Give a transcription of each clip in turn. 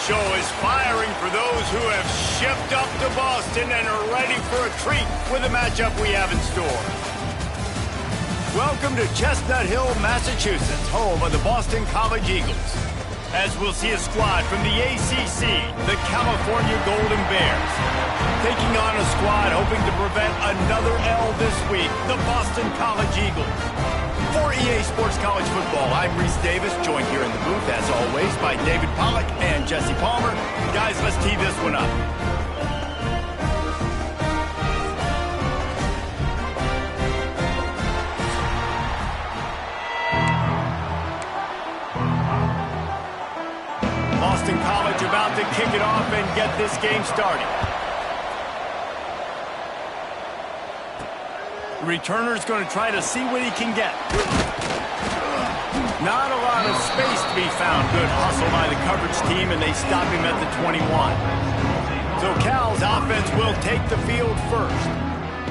show is firing for those who have shipped up to Boston and are ready for a treat with the matchup we have in store. Welcome to Chestnut Hill, Massachusetts, home of the Boston College Eagles. As we'll see a squad from the ACC, the California Golden Bears, taking on a squad hoping to prevent another L this week, the Boston College Eagles. For EA Sports College Football, I'm Reese Davis, joined here in the booth, as always, by David Pollack and Jesse Palmer. Guys, let's tee this one up. Boston College about to kick it off and get this game started. The returner's going to try to see what he can get. Not a lot of space to be found. Good hustle by the coverage team, and they stop him at the 21. So Cal's offense will take the field first.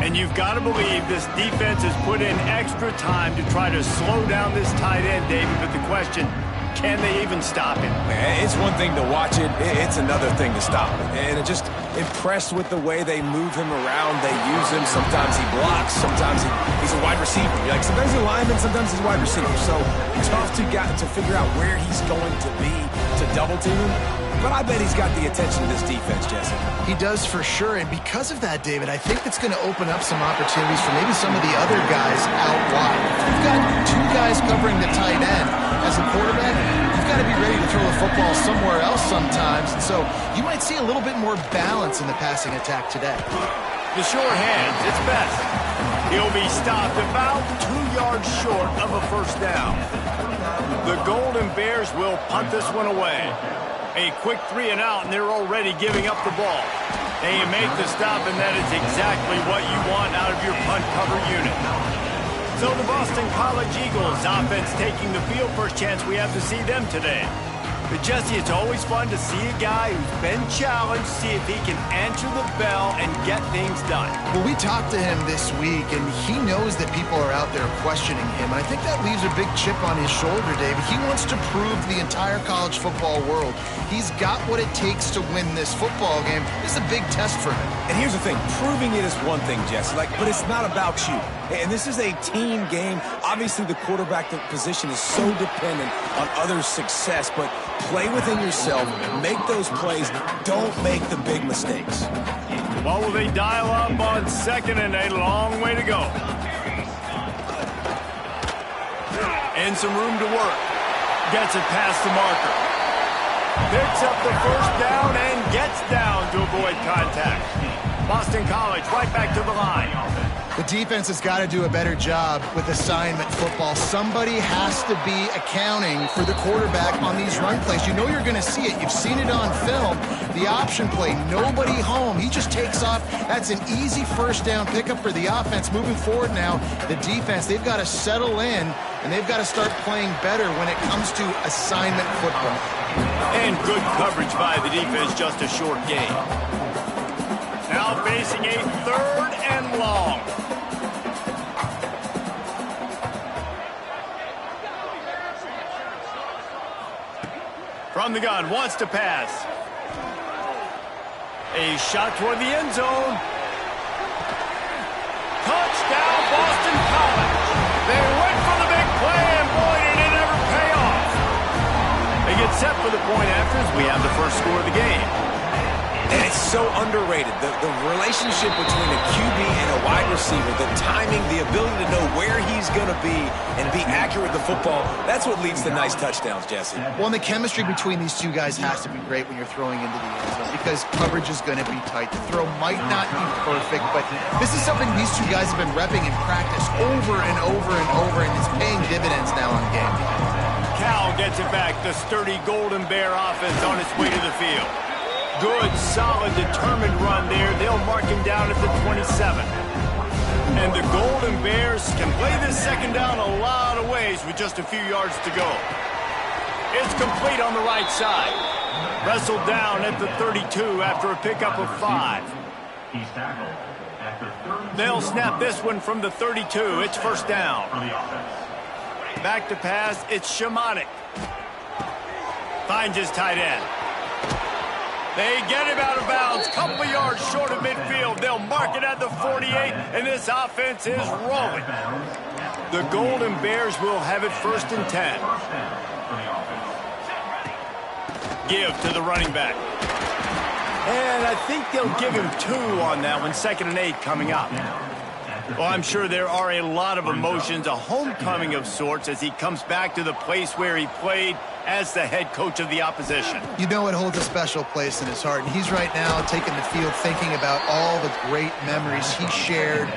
And you've got to believe this defense has put in extra time to try to slow down this tight end, David. But the question, can they even stop him? It's one thing to watch it. It's another thing to stop it. And just impressed with the way they move him around. They use him. Sometimes he blocks. Sometimes he's a wide receiver. Like sometimes he's a lineman. Sometimes he's a wide receiver. So tough to figure out where he's going to be to double team him. But I bet he's got the attention of this defense, Jesse. He does for sure, and because of that, David, I think it's going to open up some opportunities for maybe some of the other guys out wide. If you've got two guys covering the tight end as a quarterback, you've got to be ready to throw the football somewhere else sometimes, and so you might see a little bit more balance in the passing attack today. The short hands, it's best. He'll be stopped about 2 yards short of a first down. The Golden Bears will punt this one away. A quick 3 and out, and they're already giving up the ball. They make the stop, and that is exactly what you want out of your punt cover unit. So the Boston College Eagles offense taking the field. First chance we have to see them today. But Jesse, it's always fun to see a guy who's been challenged, see if he can answer the bell and get things done. Well, we talked to him this week, and he knows that people are out there questioning him. And I think that leaves a big chip on his shoulder, David. He wants to prove to the entire college football world he's got what it takes to win this football game. This is a big test for him. And here's the thing. Proving it is one thing, Jesse, but it's not about you. And this is a team game. Obviously, the quarterback position is so dependent on others' success, but play within yourself, make those plays, don't make the big mistakes. What will they dial up on second, and a long way to go? And some room to work. Gets it past the marker. Picks up the first down and gets down to avoid contact. Boston College right back to the line. The defense has got to do a better job with assignment football. Somebody has to be accounting for the quarterback on these run plays. You know you're going to see it. You've seen it on film. The option play, nobody home. He just takes off. That's an easy first down pickup for the offense. Moving forward now, the defense, they've got to settle in, and they've got to start playing better when it comes to assignment football. And good coverage by the defense, just a short gain. Now facing a 3rd and long. From the gun, wants to pass. A shot toward the end zone. Touchdown, Boston College. They went for the big play, and boy, did it ever pay off. They get set for the point after as we have the first score of the game. And it's so underrated. The relationship between a QB and a wide receiver, the timing, the ability to know where he's going to be and be accurate with the football, that's what leads to nice touchdowns, Jesse. Well, and the chemistry between these two guys has to be great when you're throwing into the end zone because coverage is going to be tight. The throw might not be perfect, but this is something these two guys have been repping in practice over and over and over, and it's paying dividends now on game day. Cal gets it back. The sturdy Golden Bear offense on its way to the field. Good, solid, determined run there. They'll mark him down at the 27. And the Golden Bears can play this second down a lot of ways with just a few yards to go. It's complete on the right side. Wrestled down at the 32 after a pickup of 5. They'll snap this one from the 32. It's first down. Back to pass. It's Shimonik. Finds his tight end. They get him out of bounds, couple of yards short of midfield. They'll mark it at the 48, and this offense is rolling. The Golden Bears will have it 1st and 10. Give to the running back. And I think they'll give him 2 on that one, 2nd and 8 coming up. Well, I'm sure there are a lot of emotions, a homecoming of sorts as he comes back to the place where he played as the head coach of the opposition. You know it holds a special place in his heart, and he's right now taking the field thinking about all the great memories he shared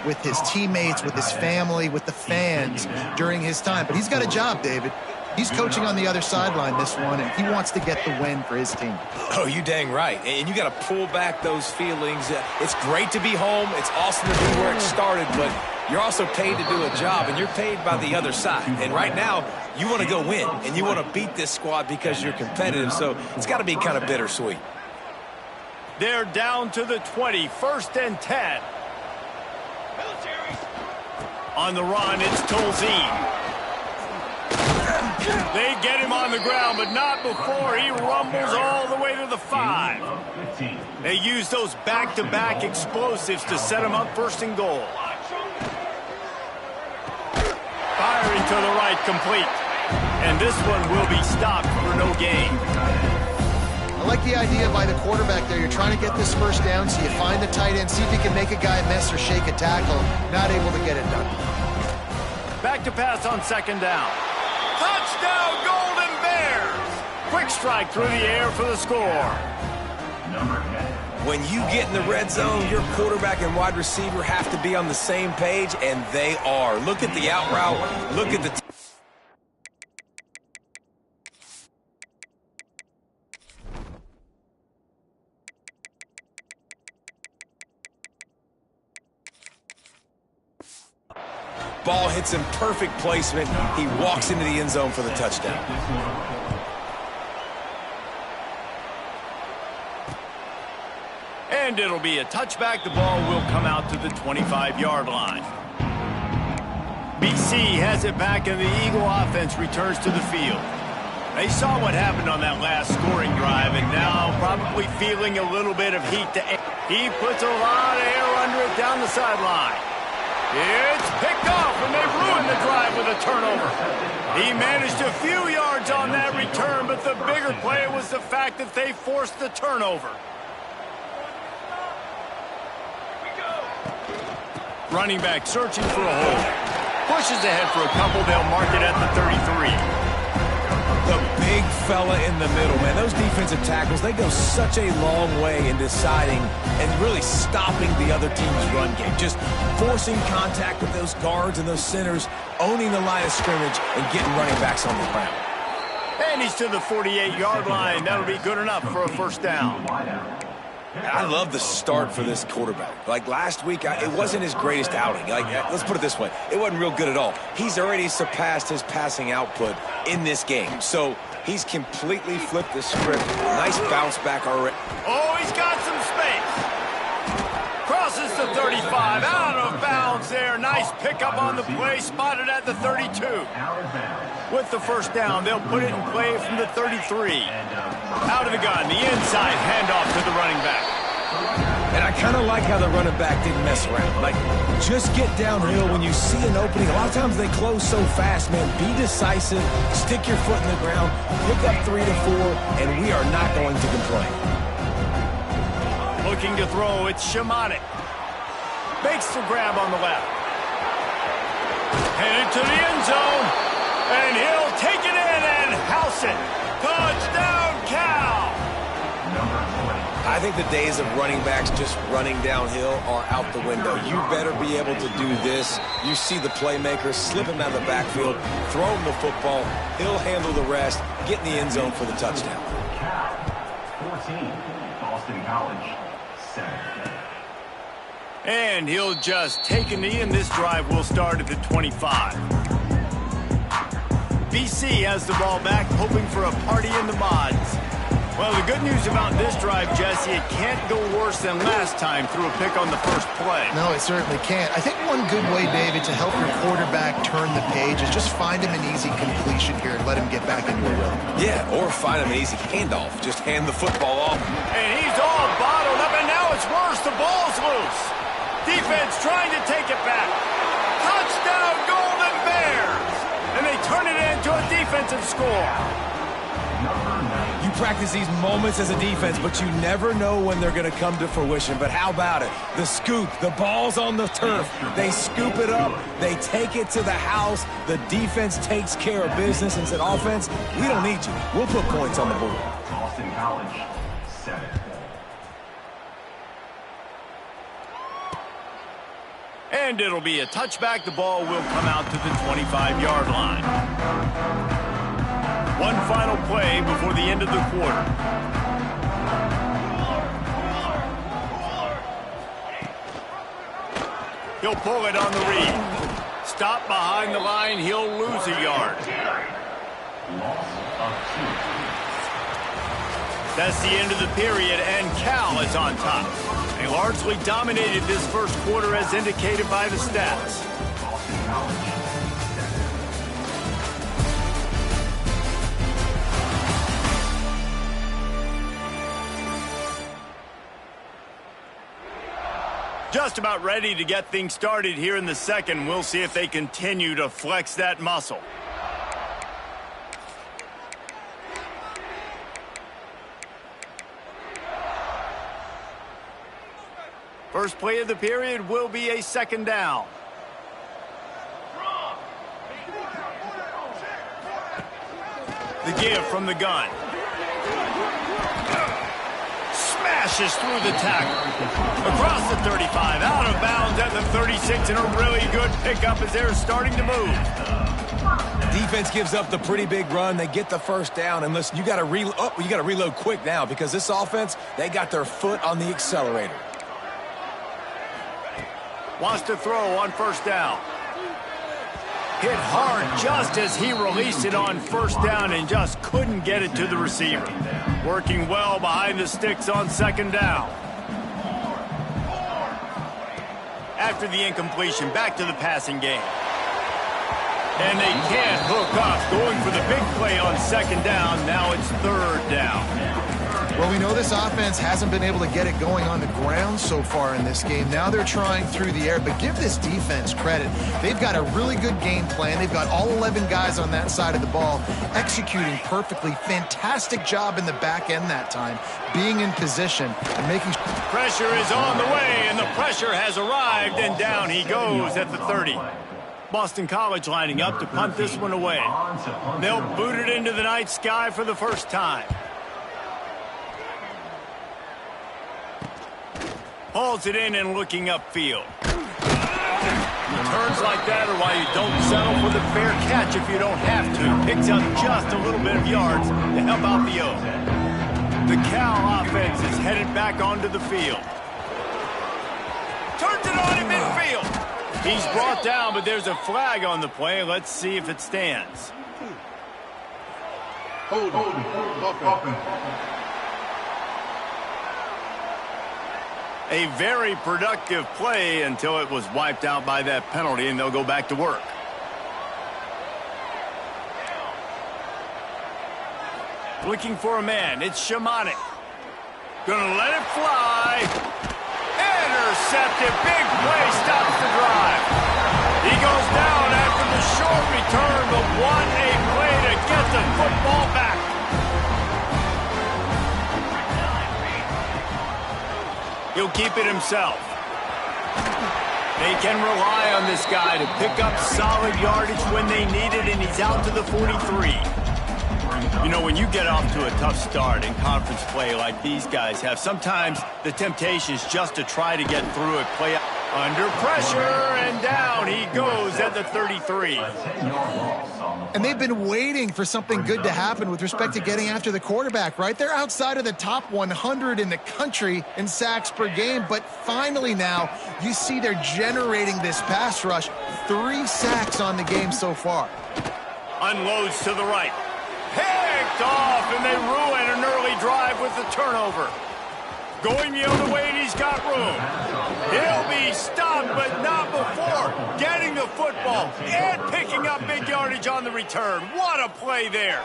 with his teammates, with his family, with the fans during his time. But he's got a job, David. He's coaching on the other sideline this one, and he wants to get the win for his team. Oh, you dang right. And you got to pull back those feelings. It's great to be home. It's awesome to be where it started, but you're also paid to do a job, and you're paid by the other side. And right now, you want to go win, and you want to beat this squad because you're competitive, so it's got to be kind of bittersweet. They're down to the 20, 1st and 10. On the run, it's Tolzien. They get him on the ground, but not before he rumbles all the way to the 5. They use those back-to-back explosives to set him up 1st and goal. Firing to the right, complete. And this one will be stopped for no gain. I like the idea by the quarterback there. You're trying to get this 1st down, so you find the tight end, see if you can make a guy miss or shake a tackle. Not able to get it done. Back to pass on 2nd down. Touchdown, Golden Bears! Quick strike through the air for the score. When you get in the red zone, your quarterback and wide receiver have to be on the same page, and they are. Look at the out route. Look at the... Ball hits him, perfect placement. He walks into the end zone for the touchdown. And it'll be a touchback. The ball will come out to the 25-yard line. BC has it back, and the Eagle offense returns to the field. They saw what happened on that last scoring drive, and now probably feeling a little bit of heat to air. He puts a lot of air under it down the sideline. It's picked off, and they ruined the drive with a turnover. He managed a few yards on that return, but the bigger play was the fact that they forced the turnover. Running back searching for a hole. Pushes ahead for a couple. They'll mark it at the 33. The big fella in the middle, man. Those defensive tackles, they go such a long way in deciding and really stopping the other team's run game. Just forcing contact with those guards and those centers, owning the line of scrimmage, and getting running backs on the ground. And he's to the 48-yard line. That'll be good enough for a 1st down. I love the start for this quarterback. Like last week, it wasn't his greatest outing. Like, let's put it this way. It wasn't real good at all. He's already surpassed his passing output in this game. So he's completely flipped the script. Nice bounce back already. Oh, he's got some space. Crosses the 35. Out of bounds there. Nice pickup on the play. Spotted at the 32. With the 1st down, they'll put it in play from the 33. Out of the gun, the inside handoff to the running back. And I kind of like how the running back didn't mess around. Like, just get downhill when you see an opening. A lot of times they close so fast, man. Be decisive, stick your foot in the ground, pick up 3 to 4, and we are not going to complain. Looking to throw, it's Shamanik. Makes the grab on the left. Headed to the end zone, and he'll take it in and house it. Touchdown, Cal! I think the days of running backs just running downhill are out the window. You better be able to do this. You see the playmaker, slip him out of the backfield, throw him the football, he'll handle the rest, get in the end zone for the touchdown. 14, Boston College, 7. And he'll just take a knee, and this drive will start at the 25. BC has the ball back, hoping for a party in the mods. Well, the good news about this drive, Jesse, it can't go worse than last time through a pick on the first play. No, it certainly can't. I think one good way, David, to help your quarterback turn the page is just find him an easy completion here and let him get back into a rhythm. Yeah, or find him an easy handoff. Just hand the football off. And he's all bottled up, and now it's worse. The ball's loose. Defense trying to take it back. Touchdown, Golden Bears! And they turn it into a defensive score. You practice these moments as a defense, but you never know when they're going to come to fruition. But how about it? The scoop, the ball's on the turf. They scoop it up. They take it to the house. The defense takes care of business and said, offense, we don't need you. We'll put points on the board. Boston College, 7. And it'll be a touchback. The ball will come out to the 25-yard line. One final play before the end of the quarter. He'll pull it on the read. Stop behind the line. He'll lose a yard. Loss of 2. That's the end of the period, and Cal is on top. They largely dominated this first quarter as indicated by the stats. Boston College, 7. Just about ready to get things started here in the second. We'll see if they continue to flex that muscle. First play of the period will be a second down. The give from the gun. Smashes through the tackle. Across the 35, out of bounds at the 36, and a really good pickup as they're starting to move. Defense gives up the pretty big run. They get the first down, and listen, you got to reload quick now because this offense, they got their foot on the accelerator. Wants to throw on first down. Hit hard just as he released it on first down and just couldn't get it to the receiver. Working well behind the sticks on second down. After the incompletion, back to the passing game. And they can't hook up. Going for the big play on second down. Now it's third down. Well, we know this offense hasn't been able to get it going on the ground so far in this game. Now they're trying through the air, but give this defense credit. They've got a really good game plan. They've got all 11 guys on that side of the ball executing perfectly. Fantastic job in the back end that time, being in position and making sure. Pressure is on the way, and the pressure has arrived, and down he goes at the 30. Boston College lining up to punt this one away. They'll boot it into the night sky for the first time. Hauls it in and looking upfield. Returns like that are why you don't settle for the fair catch if you don't have to. Picks up just a little bit of yards to help out the O. The Cal offense is headed back onto the field. Turns it on in midfield. He's brought down, but there's a flag on the play. Let's see if it stands. Hold on. A very productive play until it was wiped out by that penalty, and they'll go back to work. Looking for a man. It's Shamanik. Gonna let it fly. Intercepted. Big play. Stops the drive. He goes down after the short return, but what a play to get the football back. He'll keep it himself. They can rely on this guy to pick up solid yardage when they need it, and he's out to the 43. You know, when you get off to a tough start in conference play like these guys have, sometimes the temptation is just to try to get through it, play under pressure, and down he goes at the 33. And they've been waiting for something good to happen with respect to getting after the quarterback, right? They're outside of the top 100 in the country in sacks per game, but finally now you see they're generating this pass rush. 3 sacks on the game so far. Unloads to the right. Picked off, and they ruin an early drive with the turnover. Going the other way, and he's got room. He'll be stopped, but not before getting the football and picking up big yardage on the return. What a play there.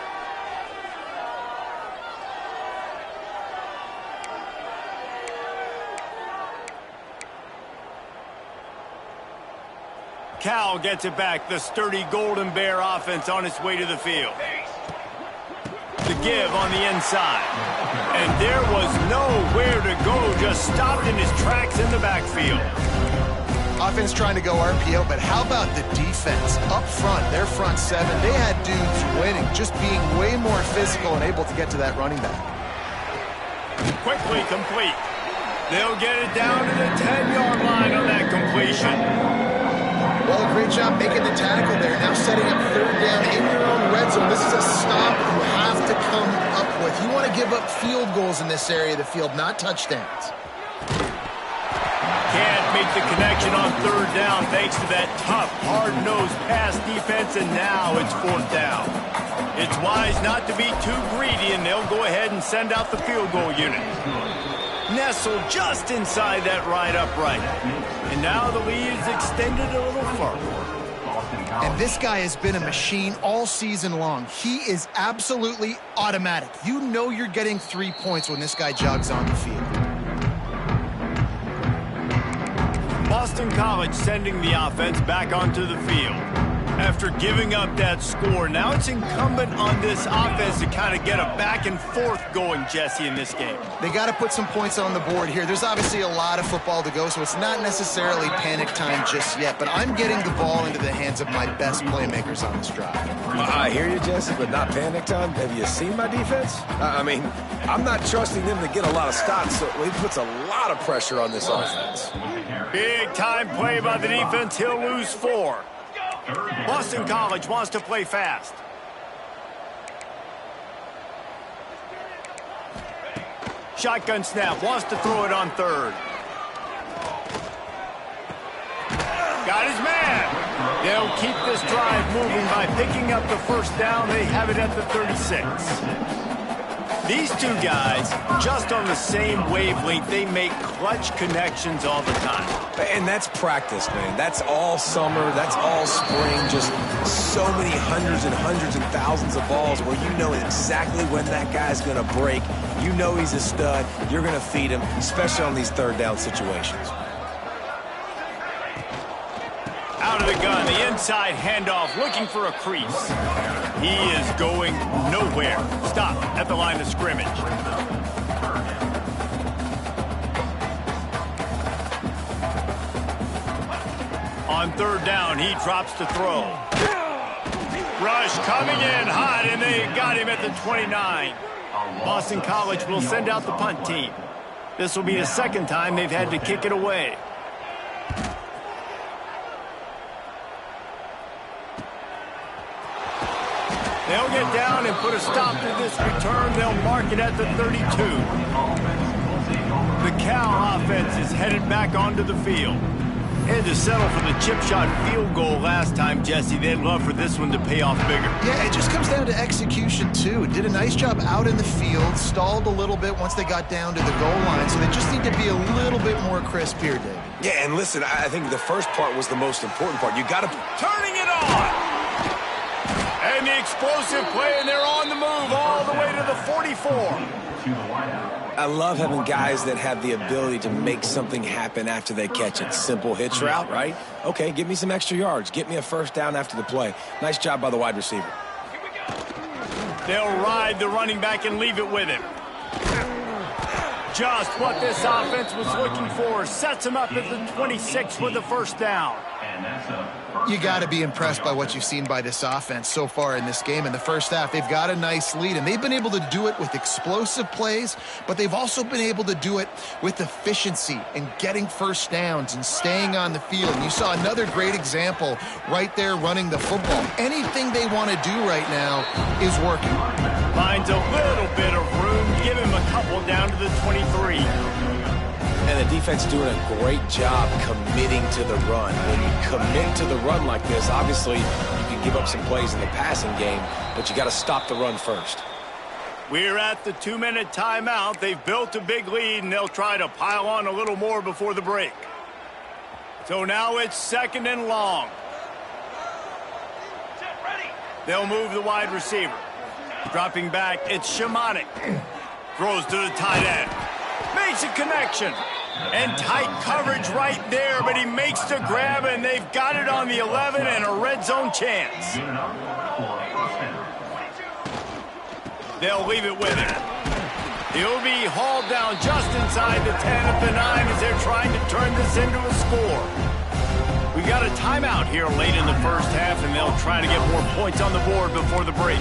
Cal gets it back. The sturdy Golden Bear offense on its way to the field. The give on the inside. And there was nowhere to go, just stopped in his tracks in the backfield. Offense trying to go RPO, but how about the defense? Up front, their front seven, they had dudes winning, just being way more physical and able to get to that running back. Quickly complete. They'll get it down to the 10-yard line on that completion. Well, a great job making the tackle there. Now setting up third down in your own red zone. This is a stop you have to come up with. You want to give up field goals in this area of the field, not touchdowns. Can't make the connection on third down thanks to that tough, hard-nosed pass defense, and now it's fourth down. It's wise not to be too greedy, and they'll go ahead and send out the field goal unit. Nestled just inside that right upright. And now the lead is extended a little further. And this guy has been a machine all season long. He is absolutely automatic. You know you're getting 3 points when this guy jogs on the field. Boston College sending the offense back onto the field. After giving up that score, now it's incumbent on this offense to kind of get a back and forth going, Jesse, in this game. They got to put some points on the board here. There's obviously a lot of football to go, so it's not necessarily panic time just yet, but I'm getting the ball into the hands of my best playmakers on this drive. I hear you, Jesse, but not panic time. Have you seen my defense? I mean, I'm not trusting them to get a lot of stops, so it puts a lot of pressure on this offense. Big time play by the defense. He'll lose 4. Boston College wants to play fast. Shotgun snap, wants to throw it on third. Got his man. They'll keep this drive moving by picking up the first down. They have it at the 36. These two guys, just on the same wavelength, they make clutch connections all the time. And that's practice, man. That's all summer. That's all spring. Just so many hundreds and thousands of balls where you know exactly when that guy's going to break. You know he's a stud. You're going to feed him, especially on these third down situations. Out of the gun, the inside handoff, looking for a crease. He is going nowhere. Stop at the line of scrimmage. On third down, he drops to throw. Rush coming in hot, and they got him at the 29. Boston College will send out the punt team. This will be the second time they've had to kick it away. They'll get down and put a stop to this return. They'll mark it at the 32. The Cal offense is headed back onto the field. Had to settle for the chip shot field goal last time, Jesse. They'd love for this one to pay off bigger. Yeah, it just comes down to execution, too. Did a nice job out in the field, stalled a little bit once they got down to the goal line, so they just need to be a little bit more crisp here, David. Yeah, and listen, I think the first part was the most important part. You got to... Turning it on! And the explosive play, and they're on the move all the way to the 44. I love having guys that have the ability to make something happen after they catch it. Simple hitch route, right? Okay, give me some extra yards. Get me a first down after the play. Nice job by the wide receiver. They'll ride the running back and leave it with him. Just what this offense was looking for. Sets him up at the 26 with the first down. You got to be impressed by what you've seen by this offense so far in this game. In the first half, they've got a nice lead, and they've been able to do it with explosive plays, but they've also been able to do it with efficiency and getting first downs and staying on the field. And you saw another great example right there running the football. Anything they want to do right now is working. Finds a little bit of room. Give him a couple down to the 23. And the defense doing a great job committing to the run. When you commit to the run like this, obviously you can give up some plays in the passing game, but you got to stop the run first. We're at the 2-minute timeout. They've built a big lead, and they'll try to pile on a little more before the break. So now it's 2nd and long. They'll move the wide receiver. Dropping back, it's Shamanik. Throws to the tight end. Makes a connection. And tight coverage right there, but he makes the grab, and they've got it on the 11 and a red zone chance. They'll leave it with him. He'll be hauled down just inside the 10 at the 9 as they're trying to turn this into a score. We got a timeout here late in the first half, and they'll try to get more points on the board before the break.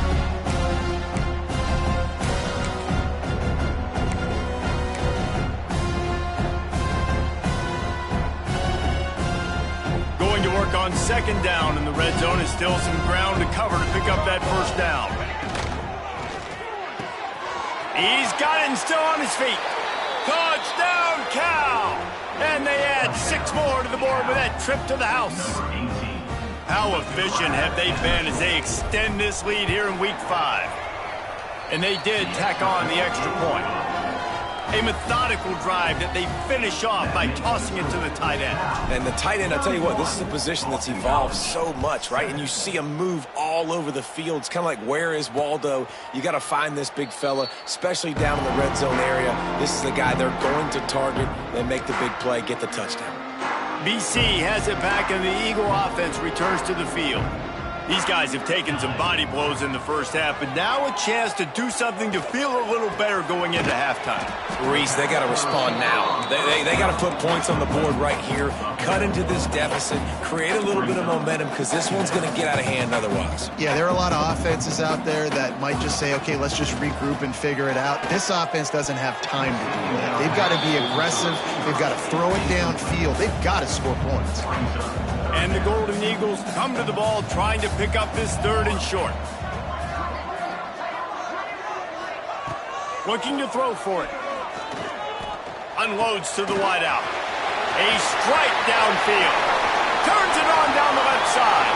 Going to work on 2nd down, and the red zone is still some ground to cover to pick up that first down. He's got it and still on his feet. Touchdown, Cal! And they add 6 more to the board with that trip to the house. How efficient have they been as they extend this lead here in Week 5? And they did tack on the extra point. A methodical drive that they finish off by tossing it to the tight end. And the tight end, I'll tell you what, this is a position that's evolved so much, right? And you see him move all over the field. It's kind of like, where is Waldo? You got to find this big fella, especially down in the red zone area. This is the guy they're going to target. They make the big play, get the touchdown. BC has it back, and the Eagle offense returns to the field. These guys have taken some body blows in the first half, but now a chance to do something to feel a little better going into halftime. Reese, they got to respond now. They got to put points on the board right here, cut into this deficit, create a little bit of momentum, because this one's going to get out of hand otherwise. Yeah, there are a lot of offenses out there that might just say, okay, let's just regroup and figure it out. This offense doesn't have time to do that. They've got to be aggressive. They've got to throw it downfield. They've got to score points. And the Golden Eagles come to the ball trying to pick up this 3rd and short. Looking to throw for it. Unloads to the wideout. A strike downfield. Turns it on down the left side.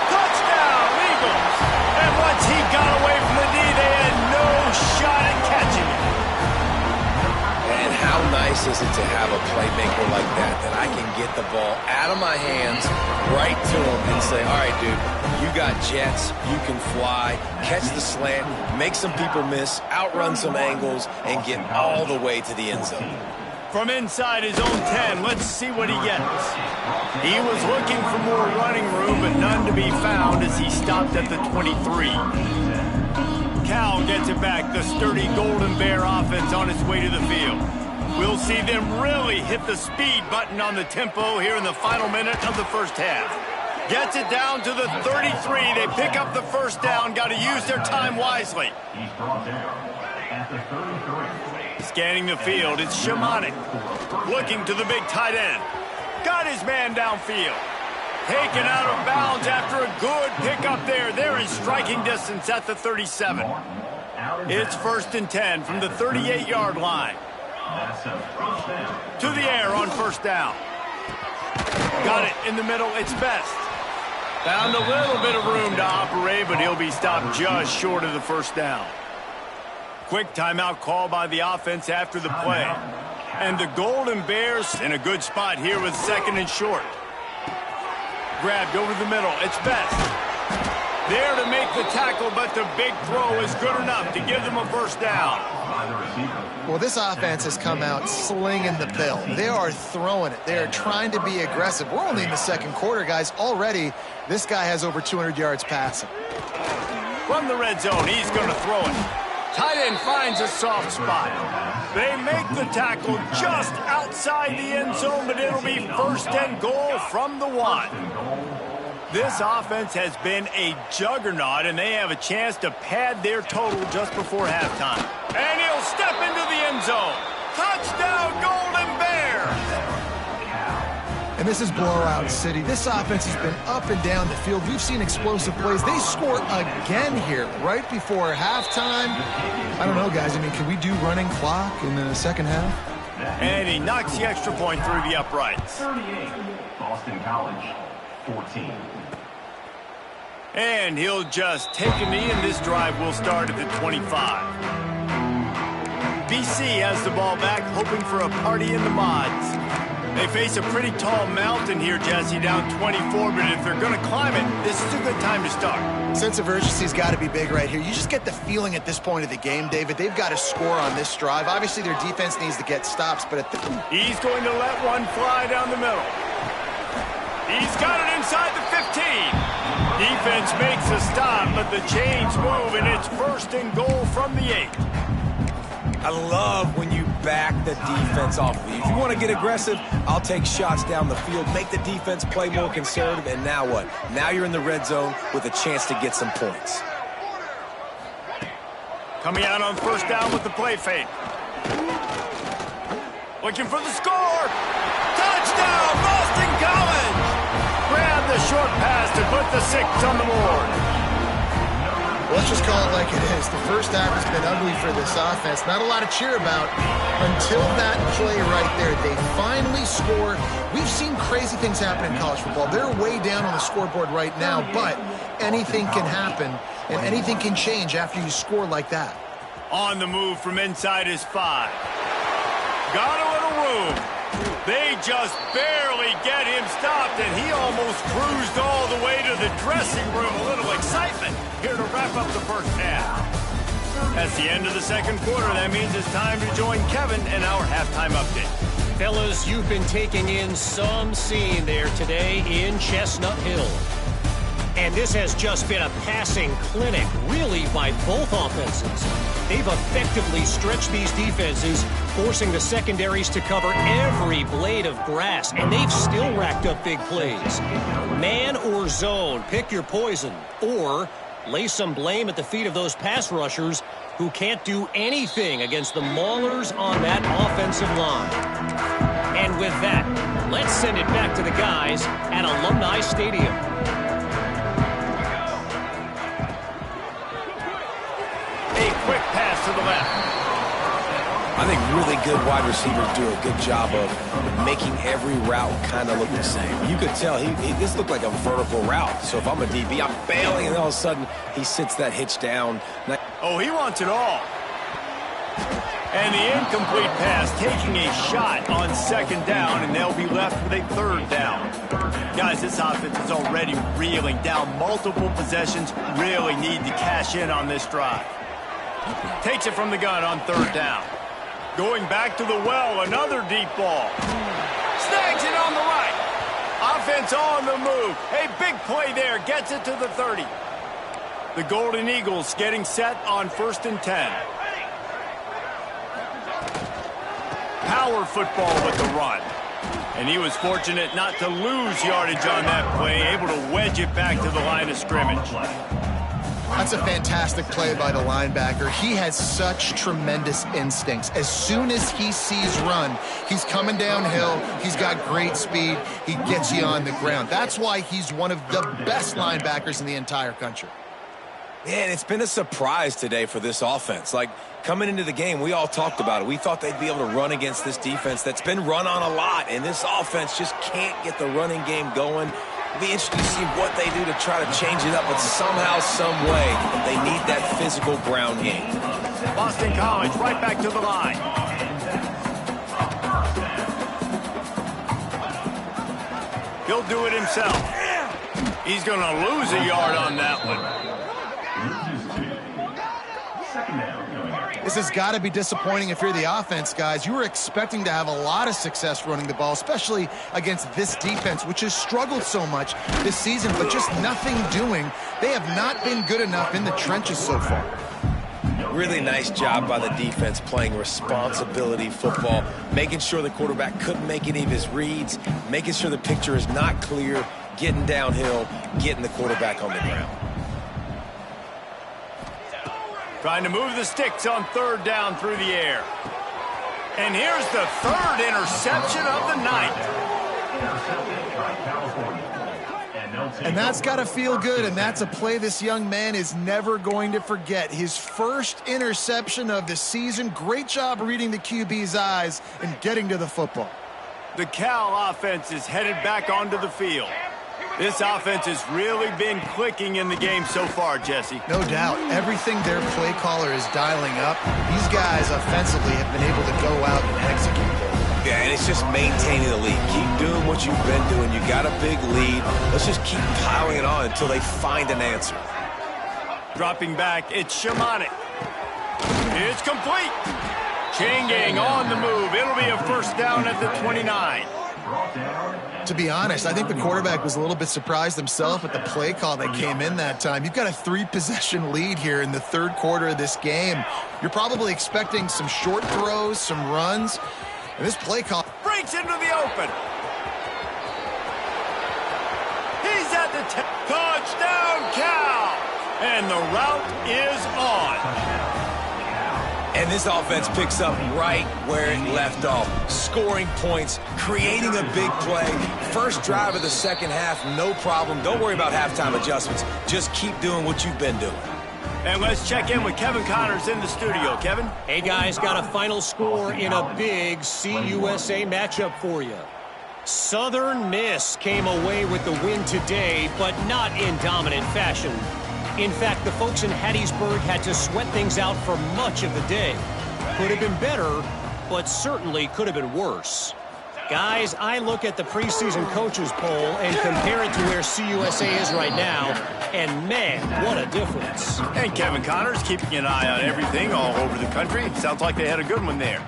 Touchdown, Eagles. And once he got away from the D, they had no shot at catching it. And how nice is it to have a playmaker like that I can get the ball out of my hands right to him and say, all right, dude, you got jets, you can fly, catch the slant, make some people miss, outrun some angles, and get all the way to the end zone. From inside his own 10, let's see what he gets. He was looking for more running room, but none to be found as he stopped at the 23. Cal gets it back, the sturdy Golden Bear offense on its way to the field. We'll see them really hit the speed button on the tempo here in the final minute of the first half. Gets it down to the 33. They pick up the first down. Got to use their time wisely. He's brought down at the 33. Scanning the field, it's Shamanik. Looking to the big tight end. Got his man downfield. Taken out of bounds after a good pickup there. They're in striking distance at the 37. It's 1st and 10 from the 38-yard line. To the air on first down. Got it in the middle, it's Best. Found a little bit of room to operate, but he'll be stopped just short of the first down. Quick timeout call by the offense after the play. And the Golden Bears in a good spot here with 2nd and short. Grabbed over the middle, it's Best. There to make the tackle, but the big throw is good enough to give them a first down. Well, this offense has come out slinging the pill. They are throwing it. They are trying to be aggressive. We're only in the 2nd quarter, guys. Already, this guy has over 200 yards passing. From the red zone, he's going to throw it. Tight end finds a soft spot. They make the tackle just outside the end zone, but it'll be 1st and goal from the 1. This offense has been a juggernaut, and they have a chance to pad their total just before halftime. And he'll step into the end zone. Touchdown, Golden Bears! And this is blowout city. This offense has been up and down the field. We've seen explosive plays. They score again here right before halftime. I don't know, guys. I mean, can we do running clock in the second half? And he knocks the extra point through the uprights. 38, Boston College, 14. And he'll just take a knee, and this drive will start at the 25. BC has the ball back, hoping for a party in the mods. They face a pretty tall mountain here, Jesse, down 24, but if they're going to climb it, this is a good time to start. Sense of urgency's got to be big right here. You just get the feeling at this point of the game, David, they've got to score on this drive. Obviously, their defense needs to get stops, but he's going to let one fly down the middle. He's got it inside the 15. Defense makes a stop, but the chains move, and it's 1st and goal from the 8. I love when you back the defense off of you. If you want to get aggressive, I'll take shots down the field, make the defense play more conservative, and now what? Now you're in the red zone with a chance to get some points. Coming out on 1st down with the play fake. Looking for the score. Touchdown, Boston College! Grab the short pass to put the 6 on the board. Let's just call it like it is. The first half has been ugly for this offense. Not a lot to cheer about until that play right there. They finally score. We've seen crazy things happen in college football. They're way down on the scoreboard right now, but anything can happen, and anything can change after you score like that. On the move from inside his 5. Got a little room. They just barely get him stopped, and he almost cruised all the way to the dressing room. A little excitement here to wrap up the first half. That's the end of the second quarter. That means it's time to join Kevin in our halftime update. Fellas, you've been taking in some scene there today in Chestnut Hill. And this has just been a passing clinic, really, by both offenses. They've effectively stretched these defenses, forcing the secondaries to cover every blade of grass, and they've still racked up big plays. Man or zone, pick your poison, or lay some blame at the feet of those pass rushers who can't do anything against the maulers on that offensive line. And with that, let's send it back to the guys at Alumni Stadium. A quick pass to the left. I think really good wide receivers do a good job of making every route kind of look the same. You could tell this looked like a vertical route. So if I'm a DB, I'm bailing, and all of a sudden he sits that hitch down. Oh, he wants it all. And the incomplete pass taking a shot on 2nd down, and they'll be left with a 3rd down. Guys, this offense is already reeling down multiple possessions. Really need to cash in on this drive. Takes it from the gun on 3rd down. Going back to the well, another deep ball. Snags it on the right. Offense on the move. A big play there. Gets it to the 30. The Golden Eagles getting set on 1st and 10. Power football with the run. And he was fortunate not to lose yardage on that play, able to wedge it back to the line of scrimmage. That's a fantastic play by the linebacker. He has such tremendous instincts. As soon as he sees run, he's coming downhill. He's got great speed. He gets you on the ground. That's why he's one of the best linebackers in the entire country. Man, it's been a surprise today for this offense. Like, coming into the game, we all talked about it. We thought they'd be able to run against this defense that's been run on a lot, and this offense just can't get the running game going. It'll be interesting to see what they do to try to change it up, but somehow, some way, they need that physical ground game. Boston College right back to the line. He'll do it himself. He's going to lose a yard on that one. This has got to be disappointing if you're the offense, guys. You were expecting to have a lot of success running the ball, especially against this defense, which has struggled so much this season, but just nothing doing. They have not been good enough in the trenches so far. Really nice job by the defense playing responsibility football, making sure the quarterback couldn't make any of his reads, making sure the picture is not clear, getting downhill, getting the quarterback on the ground. Trying to move the sticks on 3rd down through the air. And here's the 3rd interception of the night. And that's got to feel good, and that's a play this young man is never going to forget. His first interception of the season. Great job reading the QB's eyes and getting to the football. The Cal offense is headed back onto the field. This offense has really been clicking in the game so far, Jesse. No doubt. Everything their play caller is dialing up, these guys offensively have been able to go out and execute. Yeah, and it's just maintaining the lead. Keep doing what you've been doing. You got a big lead. Let's just keep piling it on until they find an answer. Dropping back, it's Shamanic. It's complete. Changing on the move. It'll be a first down at the 29. To be honest, I think the quarterback was a little bit surprised himself at the play call that came in that time. You've got a 3-possession lead here in the third quarter of this game. You're probably expecting some short throws, some runs. And this play call breaks into the open. He's at the touchdown, Cal. And the route is on. And this offense picks up right where it left off. Scoring points, creating a big play. First drive of the second half, no problem. Don't worry about halftime adjustments. Just keep doing what you've been doing. And let's check in with Kevin Connors in the studio. Kevin? Hey, guys, got a final score in a big CUSA matchup for you. Southern Miss came away with the win today, but not in dominant fashion. In fact, the folks in Hattiesburg had to sweat things out for much of the day. Could have been better, but certainly could have been worse. Guys, I look at the preseason coaches poll and compare it to where CUSA is right now, and man, what a difference. And Kevin Connors keeping an eye on everything all over the country. Sounds like they had a good one there.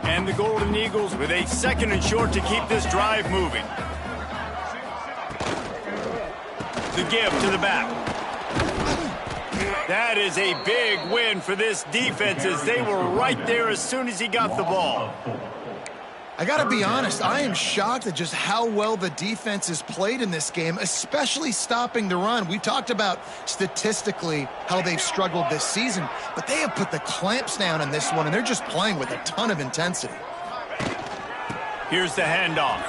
And the Golden Eagles with a 2nd and short to keep this drive moving. The give to the back. That is a big win for this defense as they were right there as soon as he got the ball. I got to be honest, I am shocked at just how well the defense has played in this game, especially stopping the run. We talked about statistically how they've struggled this season, but they have put the clamps down in this one, and they're just playing with a ton of intensity. Here's the handoff.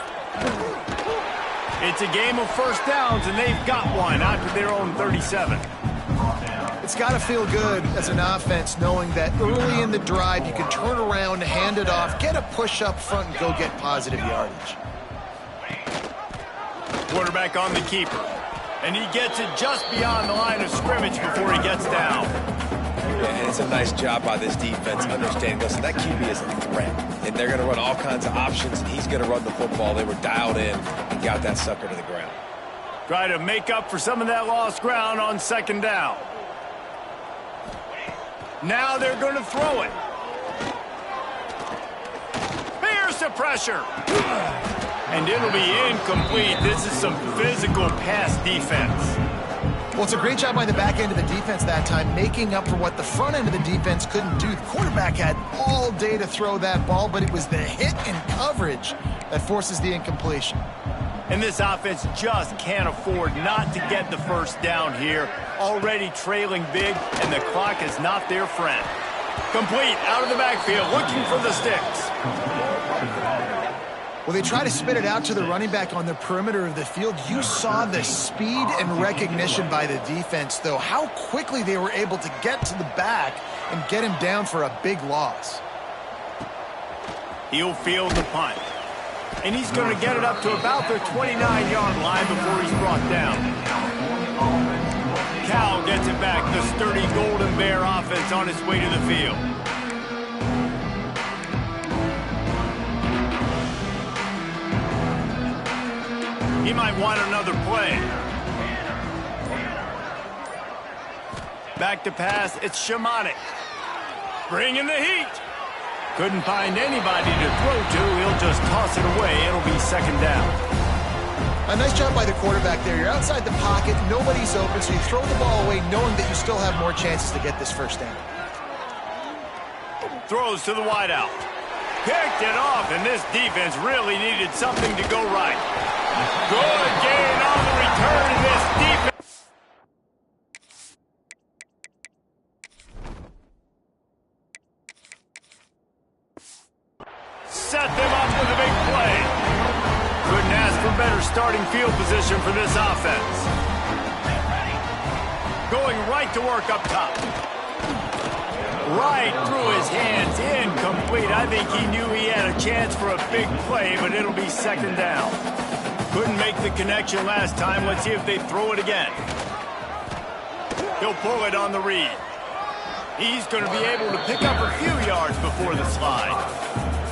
It's a game of first downs, and they've got one out to their own 37. It's got to feel good as an offense knowing that early in the drive you can turn around, hand it off, get a push up front, and go get positive yardage. Quarterback on the keeper. And he gets it just beyond the line of scrimmage before he gets down. And it's a nice job by this defense understanding, listen, that QB is a threat. And they're going to run all kinds of options, and he's going to run the football. They were dialed in and got that sucker to the ground. Try to make up for some of that lost ground on 2nd down. Now they're going to throw it. Bears the pressure. And it'll be incomplete. This is some physical pass defense. Well, it's a great job by the back end of the defense that time, making up for what the front end of the defense couldn't do. The quarterback had all day to throw that ball, but it was the hit and coverage that forces the incompletion. And this offense just can't afford not to get the first down here. Already trailing big, and the clock is not their friend. Complete out of the backfield, looking for the sticks. Well, they try to spit it out to the running back on the perimeter of the field. You saw the speed and recognition by the defense, though, how quickly they were able to get to the back and get him down for a big loss. He'll field the punt. And he's going to get it up to about the 29-yard line before he's brought down. Cal gets it back. The sturdy Golden Bear offense on its way to the field. He might want another play. Back to pass. It's Shamanic. Bringing the heat. Couldn't find anybody to throw to. He'll just toss it away. It'll be 2nd down. A nice job by the quarterback there. You're outside the pocket. Nobody's open, so you throw the ball away knowing that you still have more chances to get this first down. Throws to the wideout. Picked it off, and this defense really needed something to go right. Good gain on the return of this defense. Set them up with a big play. Couldn't ask for better starting field position for this offense. Going right to work up top. Right through his hands, incomplete. I think he knew he had a chance for a big play, but it'll be 2nd down. Couldn't make the connection last time. Let's see if they throw it again. He'll pull it on the read. He's going to be able to pick up a few yards before the slide.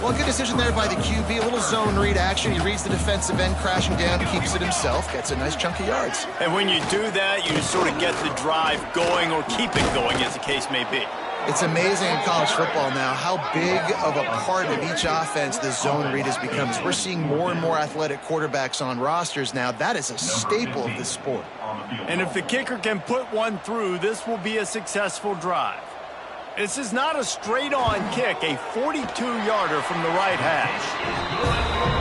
Well, good decision there by the QB. A little zone read action. He reads the defensive end crashing down, keeps it himself, gets a nice chunk of yards. And when you do that, you sort of get the drive going or keep it going, as the case may be. It's amazing in college football now how big of a part of each offense the zone read has become. As we're seeing more and more athletic quarterbacks on rosters now, that is a staple of the sport. And if the kicker can put one through, this will be a successful drive. This is not a straight-on kick, a 42-yarder from the right hash.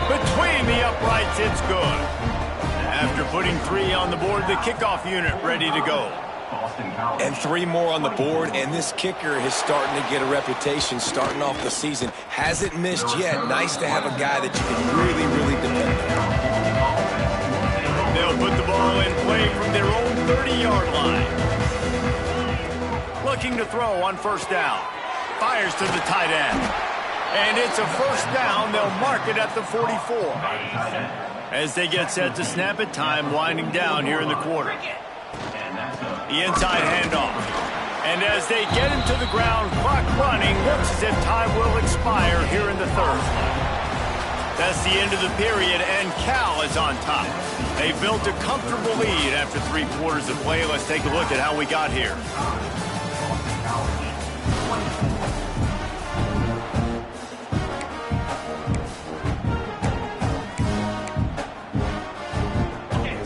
Between the uprights, it's good. After putting 3 on the board, the kickoff unit ready to go. And 3 more on the board, and this kicker is starting to get a reputation starting off the season. Hasn't missed yet. Nice to have a guy that you can really, really depend on. They'll put the ball in play from their own 30-yard line. Looking to throw on first down. Fires to the tight end. And it's a first down. They'll mark it at the 44. As they get set to snap it, time winding down here in the quarter. The inside handoff. And as they get him to the ground, clock running, looks as if time will expire here in the third. That's the end of the period, and Cal is on top. They built a comfortable lead after 3 quarters of play. Let's take a look at how we got here.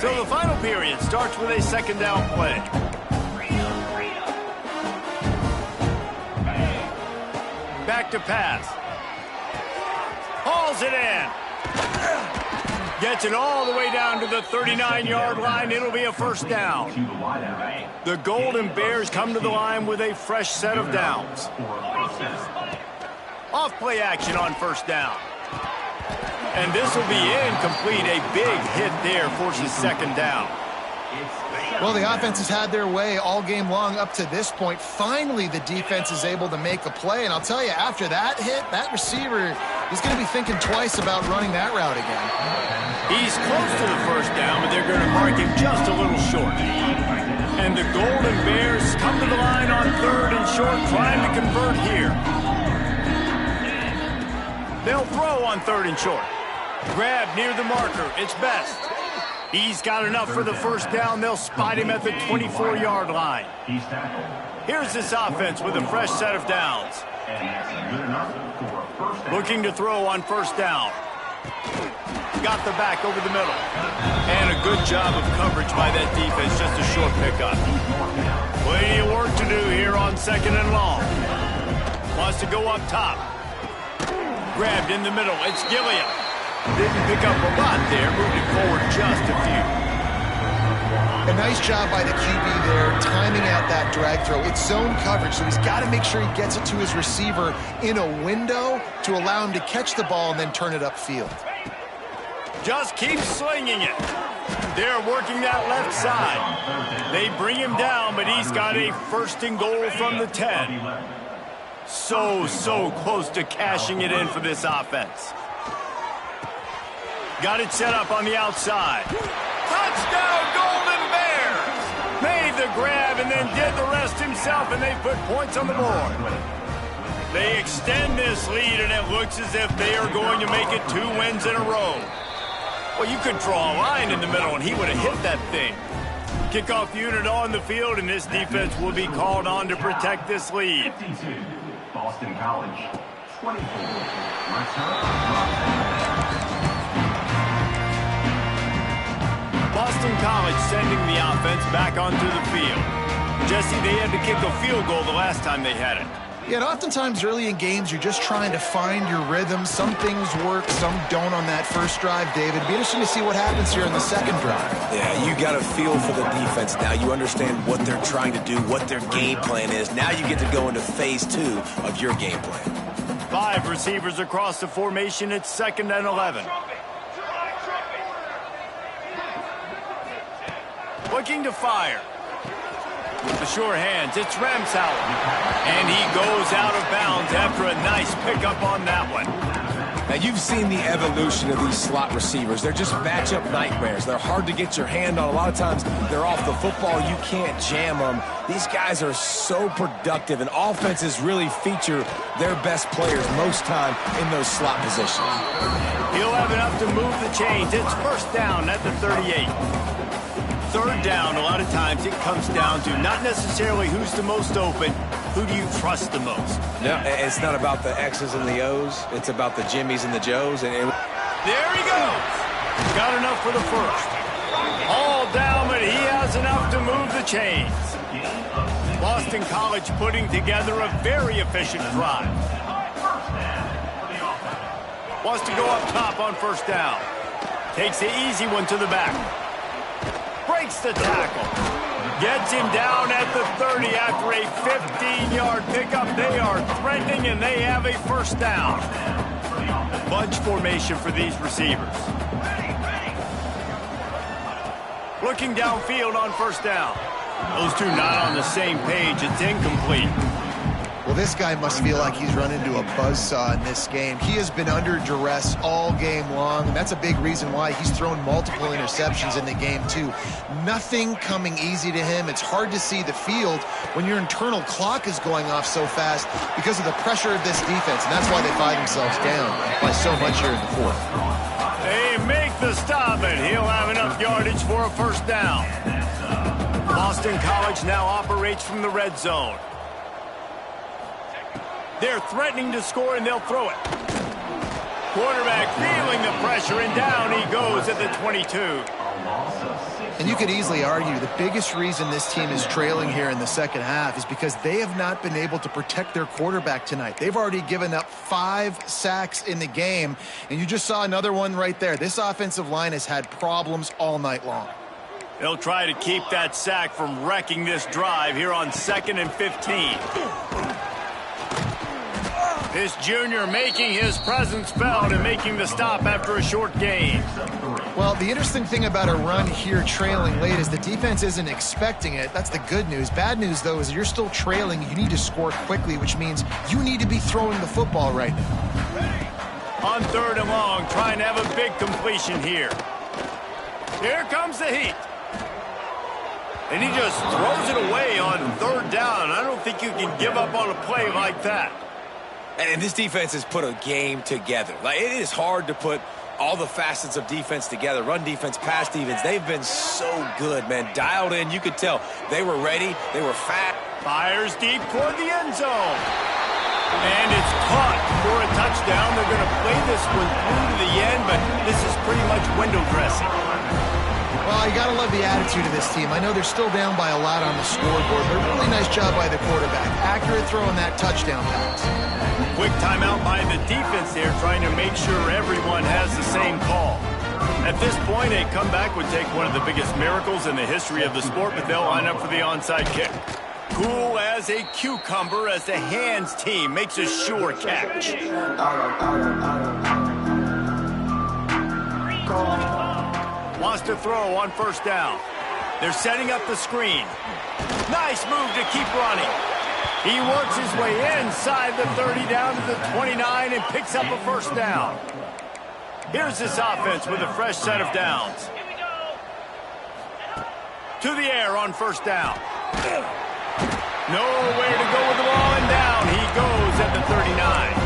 So the final period starts with a second down play. Back to pass. Hauls it in. Gets it all the way down to the 39-yard line. It'll be a first down. The Golden Bears come to the line with a fresh set of downs. Off play action on first down. And this will be incomplete. A big hit there forces second down. Well, the offense has had their way all game long up to this point. Finally, the defense is able to make a play. And I'll tell you, after that hit, that receiver is going to be thinking twice about running that route again. He's close to the first down, but they're going to mark him just a little short. And the Golden Bears come to the line on third and short, trying to convert here. They'll throw on third and short. Grab near the marker. It's Best. He's got enough for the first down. They'll spot him at the 24-yard line. Here's this offense with a fresh set of downs. Looking to throw on first down. Got the back over the middle. And a good job of coverage by that defense. Just a short pickup. Plenty of work to do here on second and long. Wants to go up top. Grabbed in the middle. It's Gilliam. Didn't pick up a lot there, moving forward just a few. A nice job by the QB there, timing out that drag throw. It's zone coverage, so he's got to make sure he gets it to his receiver in a window to allow him to catch the ball and then turn it upfield. Just keep slinging it. They're working that left side. They bring him down, but he's got a first and goal from the 10. So close to cashing it in for this offense. Got it set up on the outside. Touchdown, Golden Bears! Made the grab and then did the rest himself, and they put points on the board. They extend this lead, and it looks as if they are going to make it 2 wins in a row. Well, you could draw a line in the middle, and he would have hit that thing. Kickoff unit on the field, and this defense will be called on to protect this lead. 52, Boston College. 24, Boston College sending the offense back onto the field. Jesse, they had to kick a field goal the last time they had it. Yeah, and oftentimes early in games, you're just trying to find your rhythm. Some things work, some don't on that first drive, David. It'd be interesting to see what happens here in the second drive. Yeah, you got a feel for the defense now. You understand what they're trying to do, what their game plan is. Now you get to go into phase 2 of your game plan. 5 receivers across the formation. It's 2nd and 11. Looking to fire. With the sure hands, it's Ramsauer. And he goes out of bounds after a nice pickup on that one. Now, you've seen the evolution of these slot receivers. They're just matchup nightmares. They're hard to get your hand on. A lot of times, they're off the football. You can't jam them. These guys are so productive, and offenses really feature their best players most time in those slot positions. He'll have enough to move the chains. It's first down at the 38. Third down, a lot of times it comes down to not necessarily who's the most open, who do you trust the most? No, it's not about the X's and the O's. It's about the Jimmys and the Joes. There he goes. Got enough for the first. All down, but he has enough to move the chains. Boston College putting together a very efficient drive. Wants to go up top on first down. Takes the easy one to the back. Breaks the tackle. Gets him down at the 30 after a 15-yard pickup. They are threatening, and they have a first down. Bunch formation for these receivers. Looking downfield on first down. Those two not on the same page. It's incomplete. Well, this guy must feel like he's run into a buzzsaw in this game. He has been under duress all game long, and that's a big reason why he's thrown multiple interceptions in the game, too. Nothing coming easy to him. It's hard to see the field when your internal clock is going off so fast because of the pressure of this defense, and that's why they find themselves down by so much here in the fourth. They make the stop, and he'll have enough yardage for a first down. Boston College now operates from the red zone. They're threatening to score, and they'll throw it. Quarterback feeling the pressure, and down he goes at the 22. And you could easily argue the biggest reason this team is trailing here in the second half is because they have not been able to protect their quarterback tonight. They've already given up 5 sacks in the game, and you just saw another one right there. This offensive line has had problems all night long. They'll try to keep that sack from wrecking this drive here on 2nd and 15. This junior making his presence felt and making the stop after a short gain. Well, the interesting thing about a run here trailing late is the defense isn't expecting it. That's the good news. Bad news, though, is you're still trailing. You need to score quickly, which means you need to be throwing the football right now. On 3rd and long, trying to have a big completion here. Here comes the heat. And he just throws it away on 3rd down. I don't think you can give up on a play like that. And this defense has put a game together. Like, it is hard to put all the facets of defense together. Run defense, pass defense. They've been so good, man. Dialed in. You could tell they were ready. They were fat. Fires deep toward the end zone. And it's caught for a touchdown. They're going to play this one through to the end, but this is pretty much window dressing. Well, you got to love the attitude of this team. I know they're still down by a lot on the scoreboard, but a really nice job by the quarterback. Accurate throw on that touchdown pass. Quick timeout by the defense there, trying to make sure everyone has the same call. At this point, a comeback would take one of the biggest miracles in the history of the sport, but they'll line up for the onside kick. Cool as a cucumber as the hands team makes a sure catch. Wants to throw on first down. They're setting up the screen. Nice move to keep running. He works his way inside the 30 down to the 29 and picks up a first down. Here's this offense with a fresh set of downs. To the air on first down. Nowhere to go with the ball, and down he goes at the 39.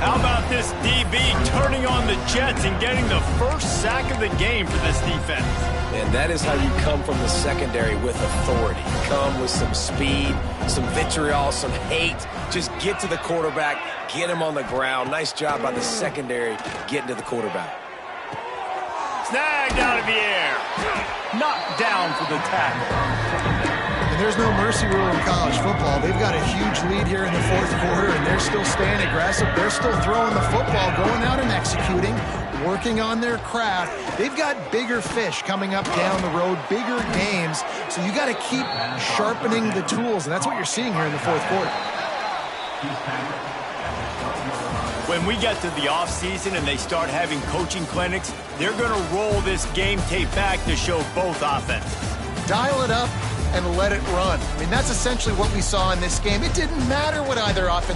How about this DB turning on the Jets and getting the first sack of the game for this defense? And that is how you come from the secondary with authority. Come with some speed, some vitriol, some hate. Just get to the quarterback, get him on the ground. Nice job by the secondary getting to the quarterback. Snagged out of the air. Knocked down for the tackle. And there's no mercy rule in college football. They've got a huge lead here in the fourth quarter, and they're still staying aggressive. They're still throwing the football, going out and executing, working on their craft. They've got bigger fish coming up down the road, bigger games. So you got to keep sharpening the tools, and that's what you're seeing here in the fourth quarter. When we get to the offseason and they start having coaching clinics, they're going to roll this game tape back to show both offenses. Dial it up and let it run. I mean, that's essentially what we saw in this game. It didn't matter what either offense